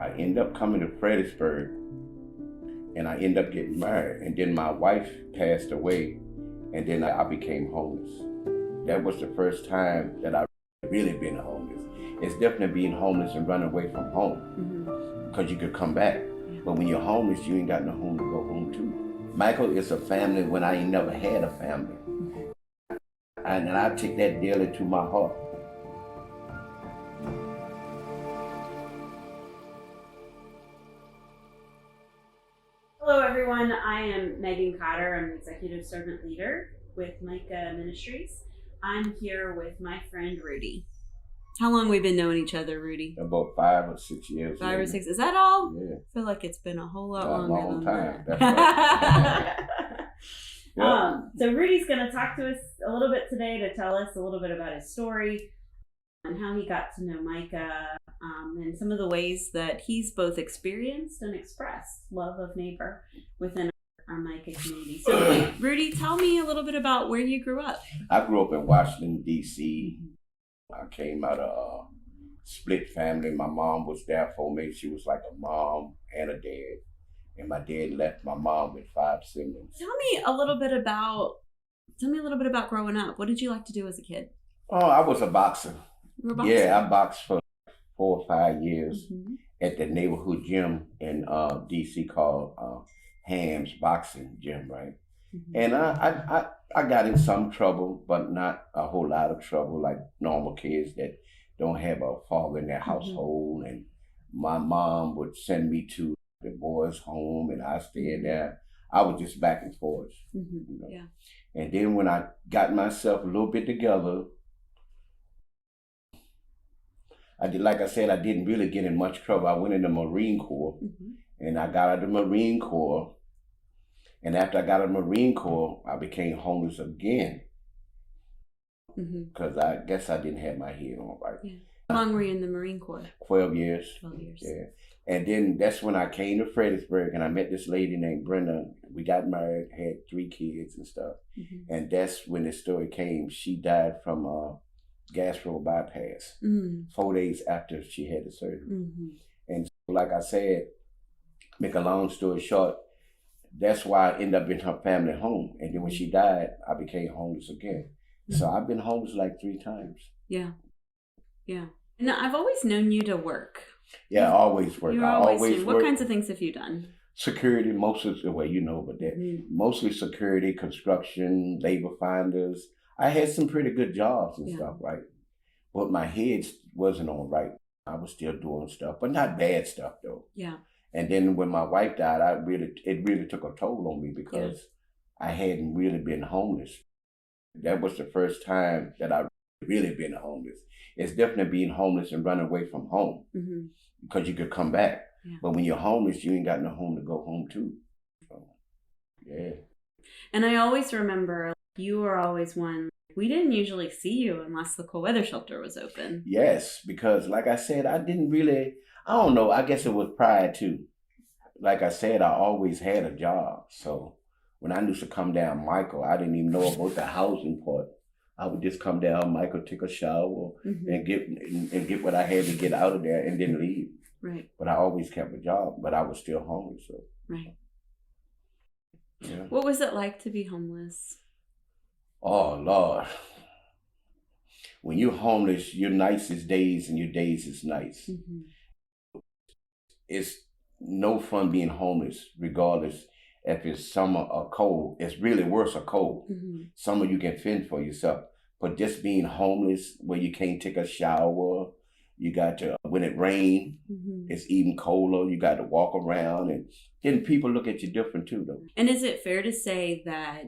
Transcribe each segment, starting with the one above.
I ended up coming to Fredericksburg, and I ended up getting married. And then my wife passed away, and then I became homeless. That was the first time that I really been homeless. It's definitely being homeless and running away from home, because you could come back. But when you're homeless, you ain't got no home to go home to. Michael is a family when I ain't never had a family. And I take that dearly to my heart. Hello everyone, I am Megan Cotter. I'm Executive Servant Leader with Micah Ministries. I'm here with my friend Rudy. How long we been knowing each other, Rudy? About 5 or 6 years. 5 or 6, is that all? Yeah. I feel like it's been a whole lot A longer long than time. that. That's right. Yeah. So Rudy's going to talk to us a little bit today to tell us a little bit about his story and how he got to know Micah, and some of the ways that he's both experienced and expressed love of neighbor within our Micah community. So Rudy, tell me a little bit about where you grew up. I grew up in Washington, D.C. I came out of a split family. My mom was there for me. She was like a mom and a dad. And my dad left my mom with 5 siblings. Tell me a little bit about growing up. What did you like to do as a kid? Oh, I was a boxer. You were a boxer? Yeah, I boxed for 4 or 5 years at the neighborhood gym in D.C. called Ham's Boxing Gym, right? And I got in some trouble, but not a whole lot of trouble like normal kids that don't have a father in their household. And my mom would send me to the boys' home, and I stayed there. I was just back and forth. You know? Yeah. And then when I got myself a little bit together, like I said, I didn't really get in much trouble. I went in the Marine Corps, and I got out of the Marine Corps. And after I got out of the Marine Corps, I became homeless again, because I guess I didn't have my head on right. Yeah. How long were you in the Marine Corps? 12 years. 12 years. Yeah. And then that's when I came to Fredericksburg, and I met this lady named Brenda. We got married, had 3 kids and stuff. And that's when the story came. She died from a gastro bypass 4 days after she had the surgery. And so, like I said, make a long story short, that's why I ended up in her family home. And then when she died, I became homeless again. So I've been homeless like 3 times. Yeah. Yeah. And I've always known you to work. Yeah, I always work. You I always always do. work. What kinds of things have you done? Security, most of the way, you know, but that mostly security, construction, labor finders. I had some pretty good jobs and stuff, right? But my head wasn't on right. I was still doing stuff, but not bad stuff though. Yeah. And then when my wife died, it really took a toll on me, because I hadn't really been homeless. That was the first time that I really been homeless. It's definitely being homeless and running away from home, because you could come back. Yeah. But when you're homeless, you ain't got no home to go home to. So, yeah. And I always remember you were always one. We didn't usually see you unless the cold weather shelter was open. Yes, because like I said, I don't know, I guess it was pride too. Like I said, I always had a job. So when I used to come down Michael, I didn't even know about the housing part. I would just come down Michael, take a shower, and get what I had to get out of there, and then leave. Right. But I always kept a job, but I was still homeless. So. Right. Yeah. What was it like to be homeless? Oh, Lord. When you're homeless, your nights is days and your days is nights. It's no fun being homeless, regardless if it's summer or cold. It's really worse or cold. Summer you can fend for yourself. But just being homeless where you can't take a shower, you got to, when it rains, it's even colder, you got to walk around, and then people look at you different too though. And is it fair to say that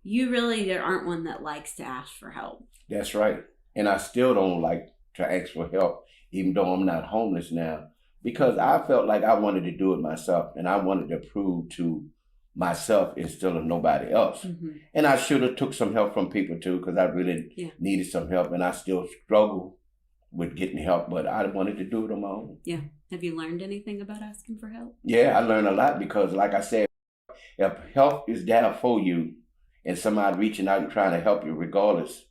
you really aren't one that likes to ask for help? That's right. And I still don't like to ask for help, even though I'm not homeless now, because I felt like I wanted to do it myself, and I wanted to prove to myself instead of nobody else. And I should have took some help from people too, because I really needed some help, and I still struggle with getting help, but I wanted to do it on my own. Yeah. Have you learned anything about asking for help? Yeah, I learned a lot, because like I said, if help is there for you and somebody reaching out and trying to help you regardless,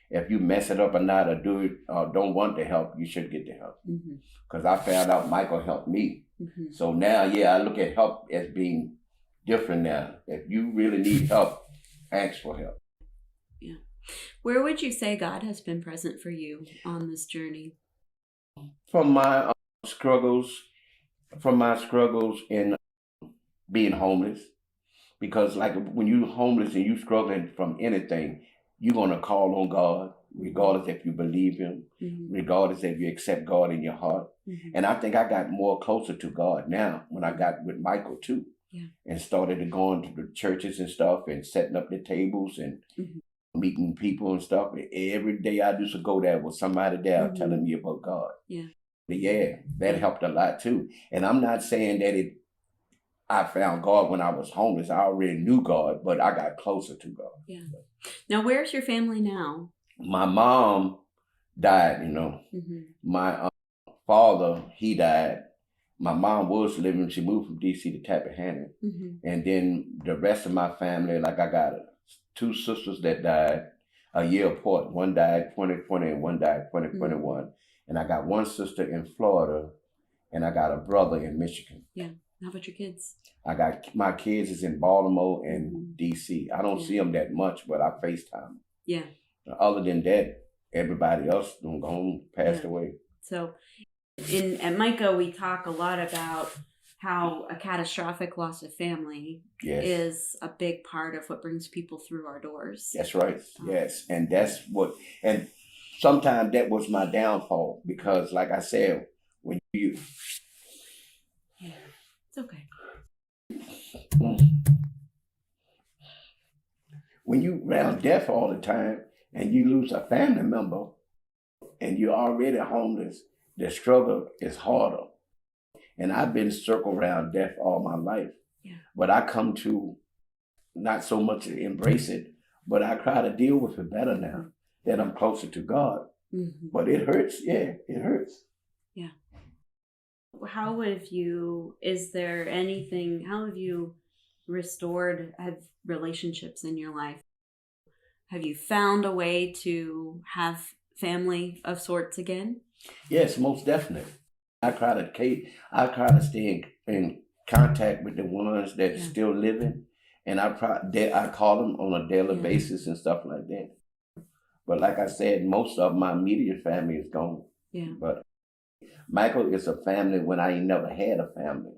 if you mess it up or not, or do it, or don't want the help, you should get the help. Because I found out Michael helped me. So now, yeah, I look at help as being different now. If you really need help, ask for help. Yeah. Where would you say God has been present for you on this journey? From my struggles, in being homeless, because like when you're homeless and you struggling from anything, you're gonna call on God, regardless if you believe Him, regardless if you accept God in your heart. And I think I got more closer to God now when I got with Michael too, and started going to the churches and stuff and setting up the tables and meeting people and stuff. Every day I used to go there with somebody there telling me about God. But yeah, that helped a lot too. And I'm not saying that I found God when I was homeless. I already knew God, but I got closer to God. Yeah. Now, where's your family now? My mom died, My father, he died. My mom was living. She moved from D.C. to Tappahannock. And then the rest of my family, like I got 2 sisters that died a year apart. One died 2020 and one died 2021. And I got 1 sister in Florida, and I got a brother in Michigan. Yeah. How about your kids? I got my kids is in Baltimore and D.C. I don't see them that much, but I FaceTime. Yeah. Other than that, everybody else gone passed away. So, at Micah, we talk a lot about how a catastrophic loss of family is a big part of what brings people through our doors. That's right. Yes, and that's what. And sometimes that was my downfall because, like I said, when you. Yeah, it's okay. When you around death all the time and you lose a family member and you're already homeless, the struggle is harder. And I've been circled around death all my life. But I come to not so much embrace it, but I try to deal with it better now that I'm closer to God. But it hurts. Yeah, it hurts. Yeah. How have you restored relationships in your life? Have you found a way to have family of sorts again? Yes, most definitely. I try to stay in contact with the ones that still living, and I call them on a daily basis and stuff like that. But like I said, most of my immediate family is gone. Yeah. But Michael is a family when I ain't never had a family.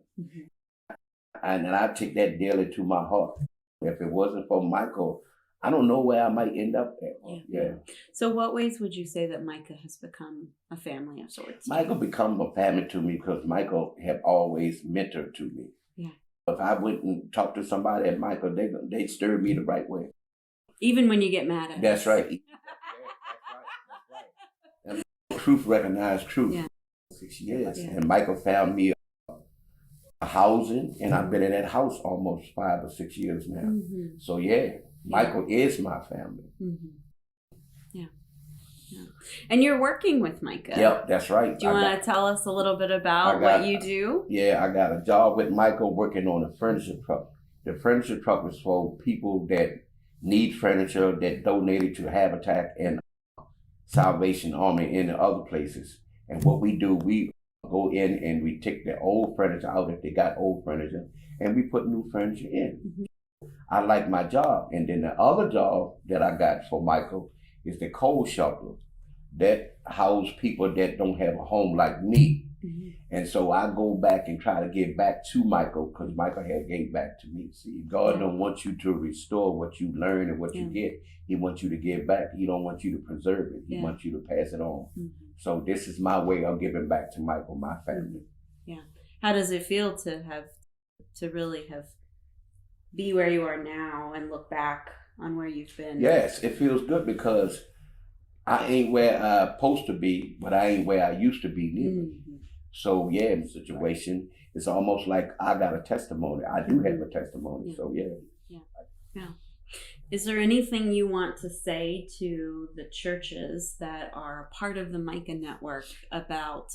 And I take that daily to my heart. If it wasn't for Michael, I don't know where I might end up at. So what ways would you say that Micah has become a family of sorts? Michael become a family to me because Michael have always mentored to me. Yeah. If I went and talked to somebody at Michael, they stir me the right way. Even when you get mad at That's us. Right. That's right. And truth recognized truth. Yeah. 6 years. Yeah. And Michael found me a housing, and I've been in that house almost 5 or 6 years now. So Michael is my family. Yeah. And you're working with Micah. Yep, that's right. Do you want to tell us a little bit about what you do? Yeah, I got a job with Michael working on a furniture truck. The furniture truck is for people that need furniture that donated to Habitat and Salvation Army and other places. And what we do, we go in and we take the old furniture out if they got old furniture, and we put new furniture in. I like my job. And then the other job that I got for Michael is the cold shelter that house people that don't have a home like me. And so I go back and try to give back to Michael because Michael had gave back to me. See, God don't want you to restore what you learn and what you get. He wants you to give back. He don't want you to preserve it. He wants you to pass it on. So this is my way of giving back to Michael, my family. Yeah. How does it feel to really be where you are now and look back on where you've been? Yes, it feels good because I ain't where I'm supposed to be, but I ain't where I used to be neither. So the situation is almost like I got a testimony. I do have a testimony. So Yeah. Is there anything you want to say to the churches that are part of the Micah Network about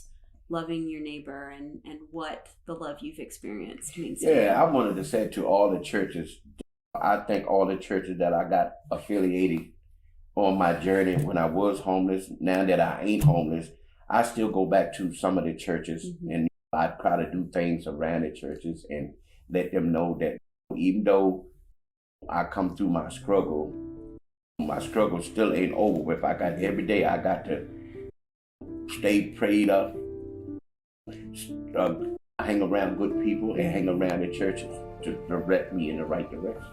loving your neighbor and what the love you've experienced means to you? Yeah, I wanted to say to all the churches, I think all the churches that I got affiliated on my journey when I was homeless. Now that I ain't homeless, I still go back to some of the churches, and I try to do things around the churches and let them know that even though I come through my struggle still ain't over with. Every day I got to stay prayed up, hang around good people, and hang around the churches to direct me in the right direction.